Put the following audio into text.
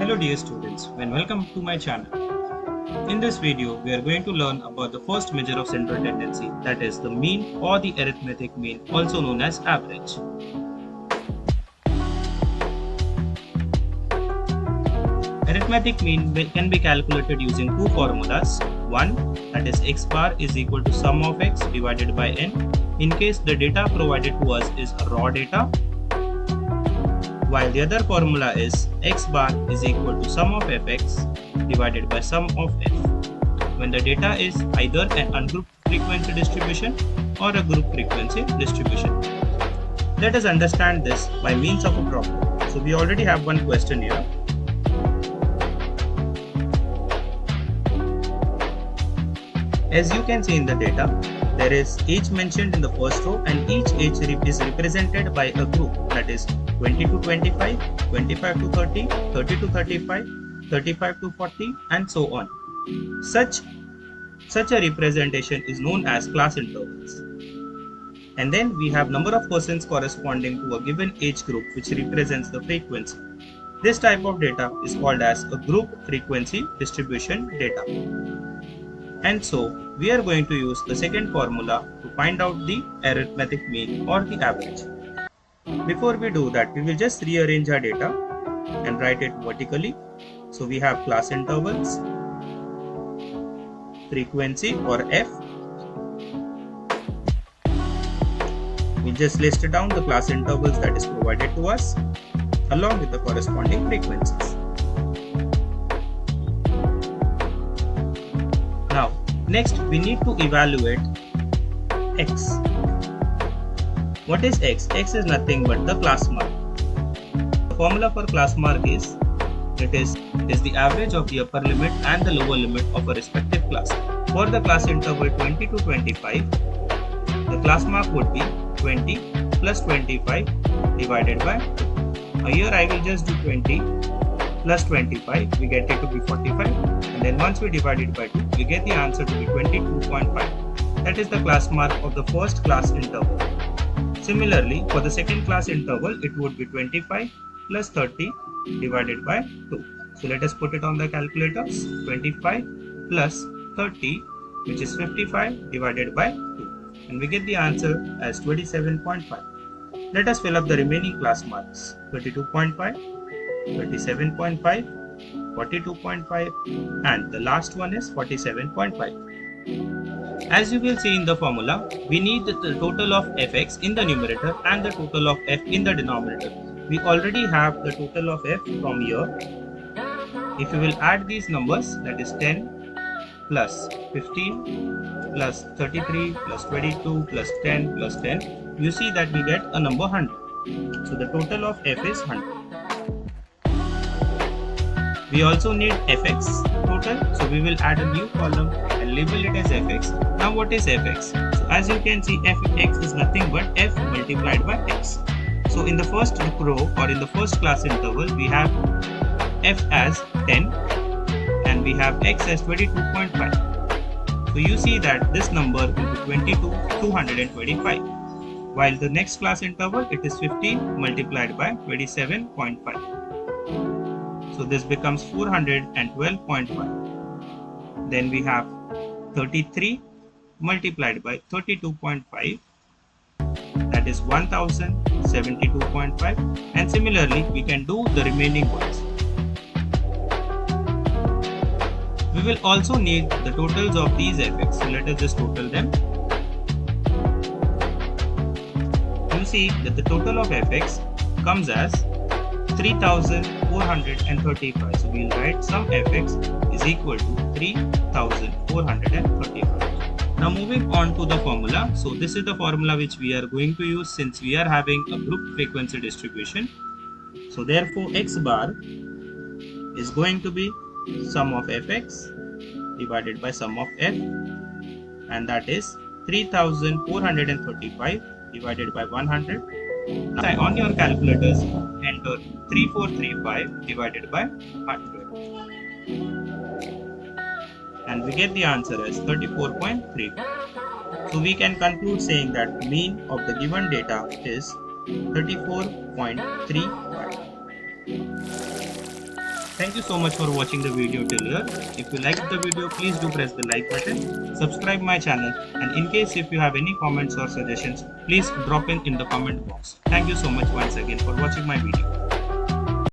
Hello dear students and welcome to my channel. In this video we are going to learn about the first measure of central tendency, that is the mean or the arithmetic mean, also known as average. Arithmetic mean can be calculated using two formulas. One, that is x bar is equal to sum of x divided by n in case the data provided to us is raw data, while the other formula is x bar is equal to sum of fx divided by sum of f when the data is either an ungrouped frequency distribution or a group frequency distribution. Let us understand this by means of a problem. So we already have one question here. As you can see in the data, there is age mentioned in the first row and each age is represented by a group, that is 20 to 25, 25 to 30, 30 to 35, 35 to 40 and so on. Such a representation is known as class intervals. And then we have number of persons corresponding to a given age group which represents the frequency. This type of data is called as a group frequency distribution data. And so we are going to use the second formula to find out the arithmetic mean or the average. Before we do that, we will just rearrange our data and write it vertically. So we have class intervals, frequency or f. We just listed down the class intervals that is provided to us along with the corresponding frequencies. Now, next we need to evaluate x. What is x? X is nothing but the class mark. The formula for class mark is the average of the upper limit and the lower limit of a respective class. For the class interval 20 to 25, the class mark would be 20 plus 25 divided by 2. Here I will just do 20 plus 25, we get it to be 45, and then once we divide it by 2, we get the answer to be 22.5. That is the class mark of the first class interval. Similarly, for the second class interval, it would be 25 plus 30 divided by 2. So let us put it on the calculators. 25 plus 30, which is 55 divided by 2. And we get the answer as 27.5. Let us fill up the remaining class marks. 32.5, 37.5, 42.5, and the last one is 47.5. As you will see in the formula, we need the total of fx in the numerator and the total of f in the denominator. We already have the total of f from here. If you will add these numbers, that is 10 plus 15 plus 33 plus 22 plus 10 plus 10, you see that we get a number 100. So the total of f is 100. We also need fx total, so we will add a new column and label it as fx. Now what is fx? So as you can see, fx is nothing but f multiplied by x. So in the first row or in the first class interval, we have f as 10 and we have x as 22.5. So you see that this number will be 225. While the next class interval, it is 15 multiplied by 27.5. So this becomes 412.5. Then we have 33 multiplied by 32.5, that is 1072.5, and similarly we can do the remaining ones. We will also need the totals of these fx, so let us just total them. You see that the total of fx comes as 3435. So we will write sum fx is equal to 3435. Now moving on to the formula. So this is the formula which we are going to use since we are having a group frequency distribution. So therefore x bar is going to be sum of fx divided by sum of f, and that is 3435 divided by 100. Now on your calculators, enter 3435 divided by 100 and we get the answer as 34.3. So we can conclude saying that mean of the given data is 34.35. Thank you so much for watching the video till here. If you liked the video, please do press the like button, subscribe my channel, and in case if you have any comments or suggestions, please drop in the comment box. Thank you so much once again for watching my video.